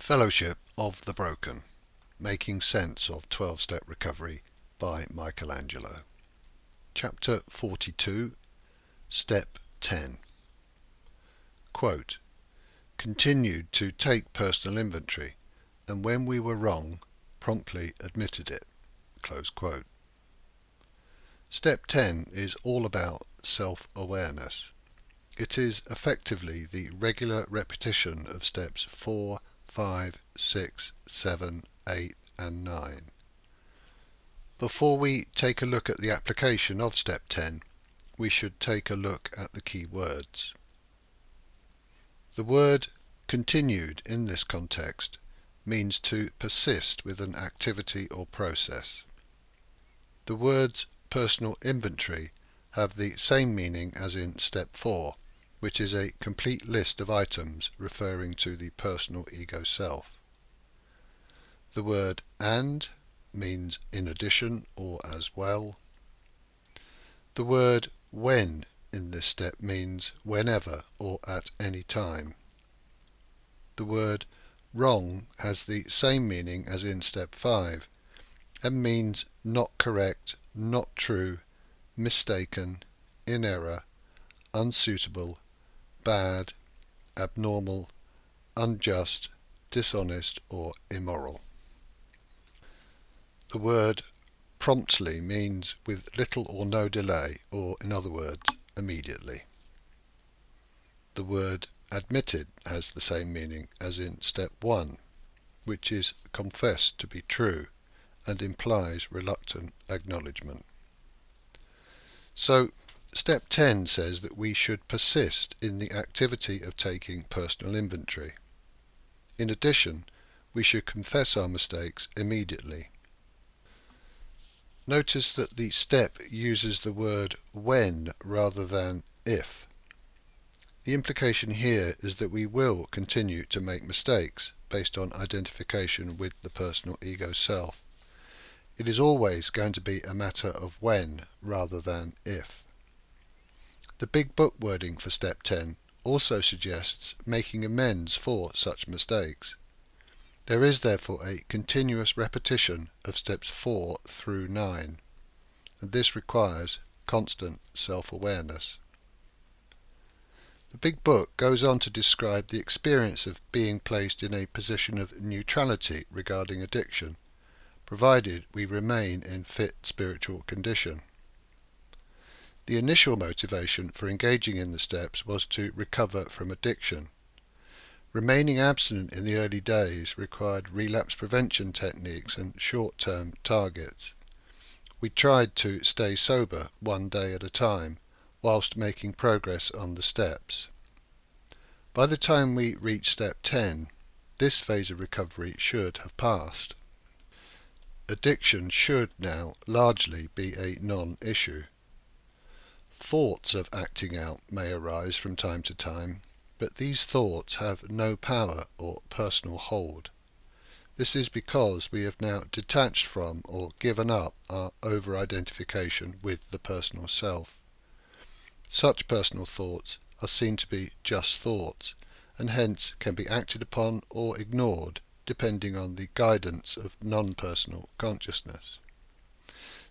Fellowship of the Broken, Making Sense of 12-Step Recovery by Angelo. Chapter 42, Step 10. Quote, continued to take personal inventory, and when we were wrong, promptly admitted it. Close quote. Step 10 is all about self-awareness. It is effectively the regular repetition of steps 4, 5, 6, 7, 8 and 9. Before we take a look at the application of step 10, we should take a look at the key words. The word continued in this context means to persist with an activity or process. The words personal inventory have the same meaning as in step 4, which is a complete list of items referring to the personal ego self. The word and means in addition or as well. The word when in this step means whenever or at any time. The word wrong has the same meaning as in step 5 and means not correct, not true, mistaken, in error, unsuitable, bad, abnormal, unjust, dishonest or immoral. The word promptly means with little or no delay, or in other words, immediately. The word admitted has the same meaning as in step 1, which is confessed to be true and implies reluctant acknowledgement. So, step 10 says that we should persist in the activity of taking personal inventory. In addition, we should confess our mistakes immediately. Notice that the step uses the word when rather than if. The implication here is that we will continue to make mistakes based on identification with the personal ego self. It is always going to be a matter of when rather than if. The big book wording for step 10 also suggests making amends for such mistakes. There is therefore a continuous repetition of steps 4 through 9, and this requires constant self-awareness. The big book goes on to describe the experience of being placed in a position of neutrality regarding addiction, provided we remain in fit spiritual condition. The initial motivation for engaging in the steps was to recover from addiction. Remaining abstinent in the early days required relapse prevention techniques and short-term targets. We tried to stay sober one day at a time, whilst making progress on the steps. By the time we reach step 10, this phase of recovery should have passed. Addiction should now largely be a non-issue. Thoughts of acting out may arise from time to time, but these thoughts have no power or personal hold. This is because we have now detached from or given up our over-identification with the personal self. Such personal thoughts are seen to be just thoughts, and hence can be acted upon or ignored depending on the guidance of non-personal consciousness.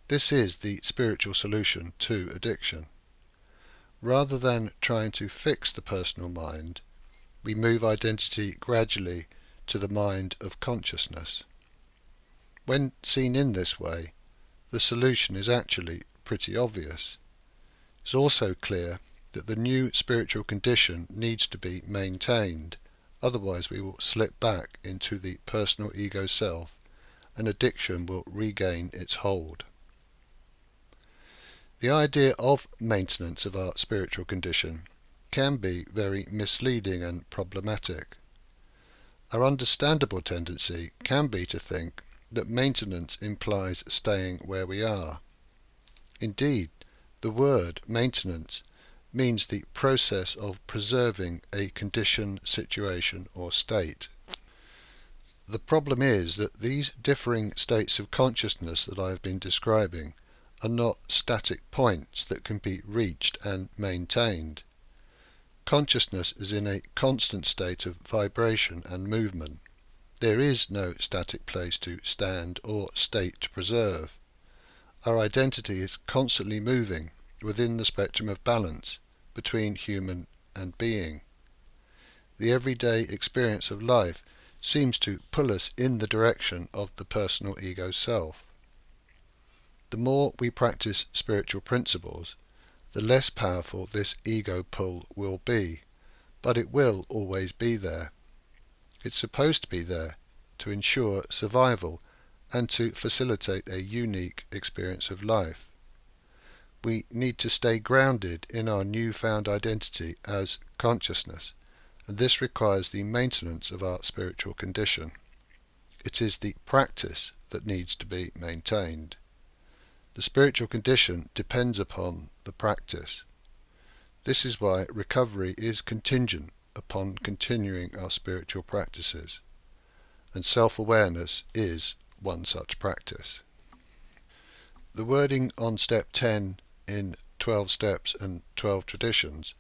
This is the spiritual solution to addiction. Rather than trying to fix the personal mind, we move identity gradually to the mind of consciousness. When seen in this way, the solution is actually pretty obvious. It's also clear that the new spiritual condition needs to be maintained, otherwise we will slip back into the personal ego self and addiction will regain its hold. The idea of maintenance of our spiritual condition can be very misleading and problematic. Our understandable tendency can be to think that maintenance implies staying where we are. Indeed, the word maintenance means the process of preserving a condition, situation or state. The problem is that these differing states of consciousness that I have been describing are not static points that can be reached and maintained. Consciousness is in a constant state of vibration and movement. There is no static place to stand or state to preserve. Our identity is constantly moving within the spectrum of balance between human and being. The everyday experience of life seems to pull us in the direction of the personal ego self. The more we practice spiritual principles, the less powerful this ego pull will be, but it will always be there. It's supposed to be there to ensure survival and to facilitate a unique experience of life. We need to stay grounded in our newfound identity as consciousness, and this requires the maintenance of our spiritual condition. It is the practice that needs to be maintained. The spiritual condition depends upon the practice. This is why recovery is contingent upon continuing our spiritual practices, and self-awareness is one such practice. The wording on step 10 in 12 steps and 12 traditions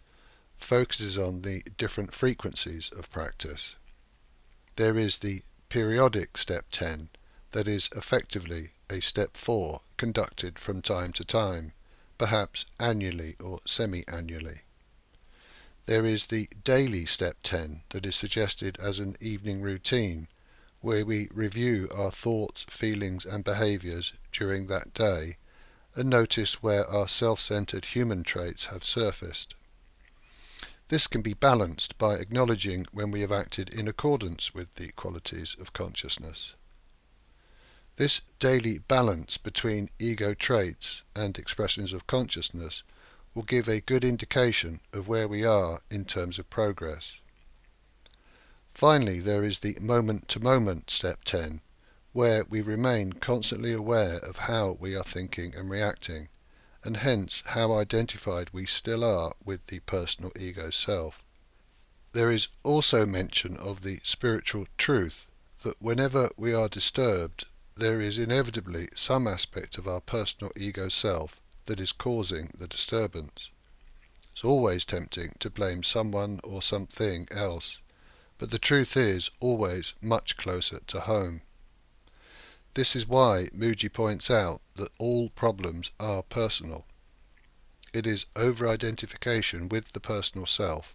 focuses on the different frequencies of practice. There is the periodic step 10 that is effectively a step 4 conducted from time to time, perhaps annually or semi-annually. There is the daily step 10 that is suggested as an evening routine where we review our thoughts, feelings and behaviours during that day and notice where our self-centered human traits have surfaced. This can be balanced by acknowledging when we have acted in accordance with the qualities of consciousness. This daily balance between ego traits and expressions of consciousness will give a good indication of where we are in terms of progress. Finally, there is the moment-to-moment step 10, where we remain constantly aware of how we are thinking and reacting, and hence how identified we still are with the personal ego self. There is also mention of the spiritual truth that whenever we are disturbed, there is inevitably some aspect of our personal ego self that is causing the disturbance. It's always tempting to blame someone or something else, but the truth is always much closer to home. This is why Mooji points out that all problems are personal. It is over-identification with the personal self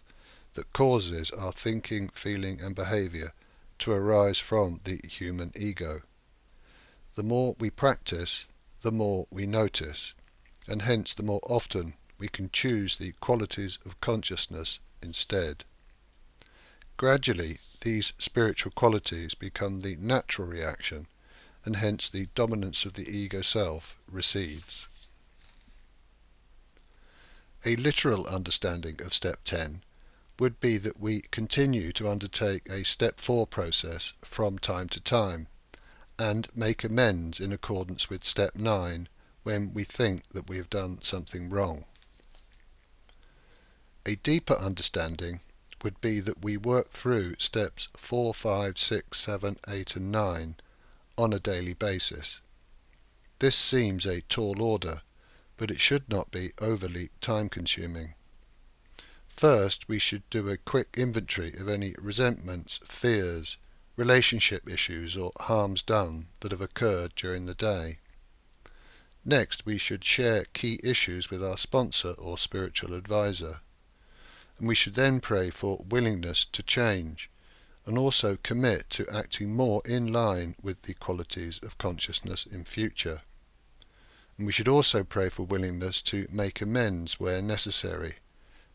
that causes our thinking, feeling and behaviour to arise from the human ego. The more we practice, the more we notice, and hence the more often we can choose the qualities of consciousness instead. Gradually, these spiritual qualities become the natural reaction, and hence the dominance of the ego self recedes. A literal understanding of step 10 would be that we continue to undertake a step 4 process from time to time, and make amends in accordance with step 9 when we think that we have done something wrong. A deeper understanding would be that we work through steps 4, 5, 6, 7, 8 and 9 on a daily basis. This seems a tall order, but it should not be overly time-consuming. First, we should do a quick inventory of any resentments, fears, relationship issues or harms done that have occurred during the day. Next, we should share key issues with our sponsor or spiritual advisor. And we should then pray for willingness to change, and also commit to acting more in line with the qualities of consciousness in future. And we should also pray for willingness to make amends where necessary,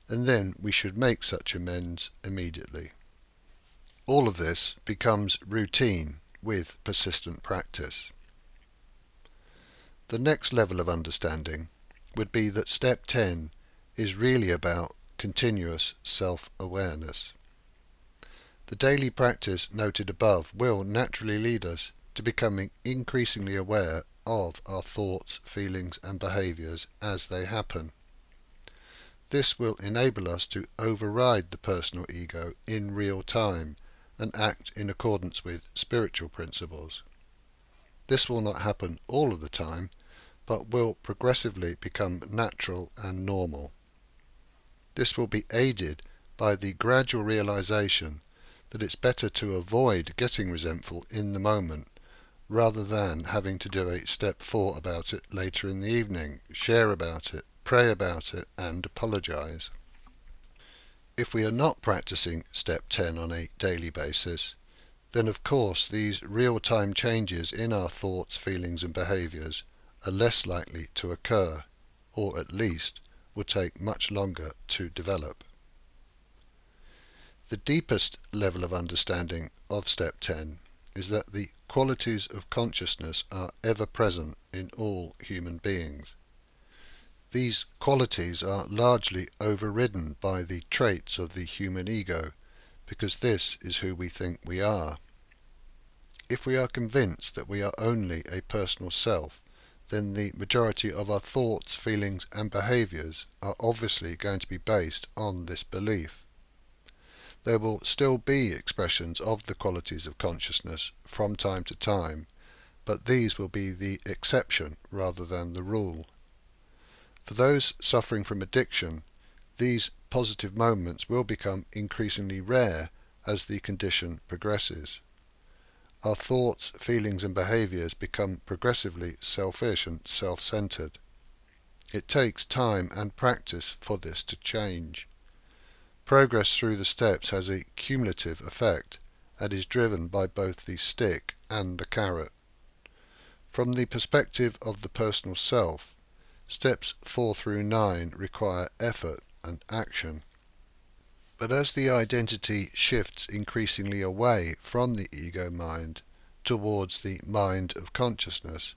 and then we should make such amends immediately. All of this becomes routine with persistent practice. The next level of understanding would be that step 10 is really about continuous self-awareness. The daily practice noted above will naturally lead us to becoming increasingly aware of our thoughts, feelings and behaviours as they happen. This will enable us to override the personal ego in real time and act in accordance with spiritual principles. This will not happen all of the time, but will progressively become natural and normal. This will be aided by the gradual realization that it's better to avoid getting resentful in the moment rather than having to do a step 4 about it later in the evening, share about it, pray about it, and apologise. If we are not practicing step 10 on a daily basis, then of course these real-time changes in our thoughts, feelings and behaviours are less likely to occur, or at least will take much longer to develop. The deepest level of understanding of step 10 is that the qualities of consciousness are ever present in all human beings. These qualities are largely overridden by the traits of the human ego, because this is who we think we are. If we are convinced that we are only a personal self, then the majority of our thoughts, feelings and behaviours are obviously going to be based on this belief. There will still be expressions of the qualities of consciousness from time to time, but these will be the exception rather than the rule. For those suffering from addiction, these positive moments will become increasingly rare as the condition progresses. Our thoughts, feelings and behaviours become progressively selfish and self-centred. It takes time and practice for this to change. Progress through the steps has a cumulative effect and is driven by both the stick and the carrot. From the perspective of the personal self, steps 4 through 9 require effort and action. But as the identity shifts increasingly away from the ego mind towards the mind of consciousness,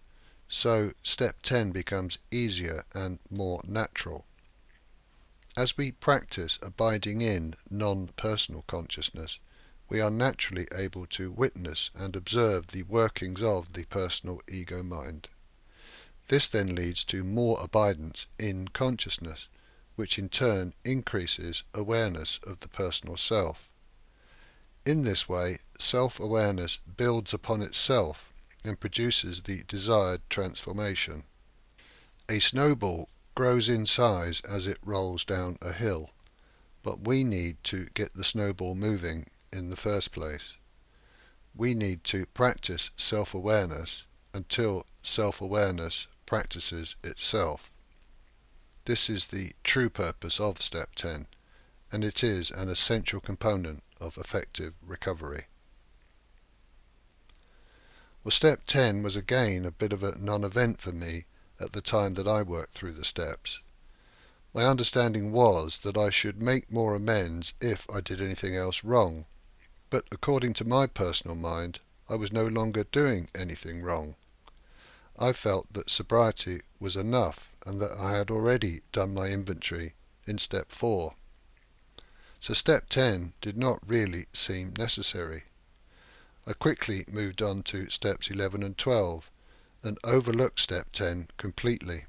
so step 10 becomes easier and more natural. As we practice abiding in non-personal consciousness, we are naturally able to witness and observe the workings of the personal ego mind. This then leads to more abidance in consciousness, which in turn increases awareness of the personal self. In this way, self-awareness builds upon itself and produces the desired transformation. A snowball grows in size as it rolls down a hill, but we need to get the snowball moving in the first place. We need to practice self-awareness until self-awareness practices itself. This is the true purpose of step 10, and it is an essential component of effective recovery. Well, step 10 was again a bit of a non-event for me at the time that I worked through the steps. My understanding was that I should make more amends if I did anything else wrong, but according to my personal mind, I was no longer doing anything wrong. I felt that sobriety was enough and that I had already done my inventory in step 4. So step 10 did not really seem necessary. I quickly moved on to steps 11 and 12 and overlooked step 10 completely.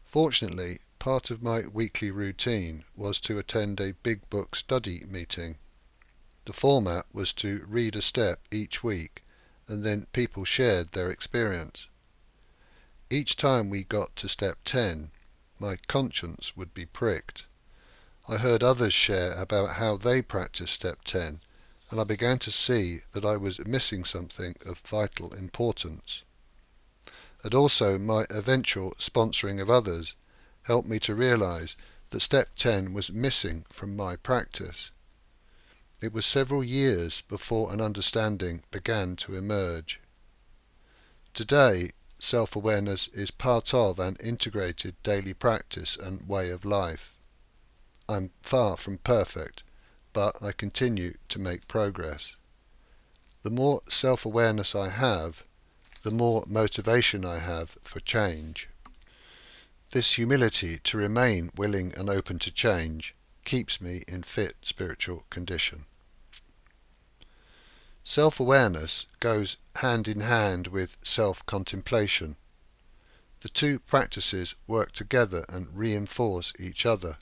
Fortunately, part of my weekly routine was to attend a big book study meeting. The format was to read a step each week, and then people shared their experience. Each time we got to step 10, my conscience would be pricked. I heard others share about how they practiced step 10, and I began to see that I was missing something of vital importance. And also my eventual sponsoring of others helped me to realize that step 10 was missing from my practice. It was several years before an understanding began to emerge. Today, self-awareness is part of an integrated daily practice and way of life. I'm far from perfect, but I continue to make progress. The more self-awareness I have, the more motivation I have for change. This humility to remain willing and open to change keeps me in fit spiritual condition. Self-awareness goes hand in hand with self-contemplation. The two practices work together and reinforce each other.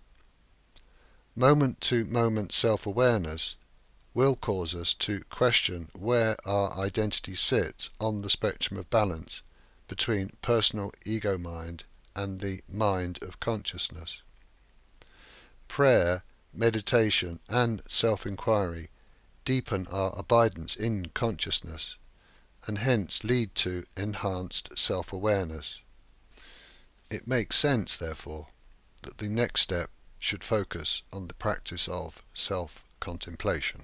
Moment-to-moment self-awareness will cause us to question where our identity sits on the spectrum of balance between personal ego mind and the mind of consciousness. Prayer meditation and self-inquiry deepen our abidance in consciousness and hence lead to enhanced self-awareness. It makes sense, therefore, that the next step should focus on the practice of self-contemplation.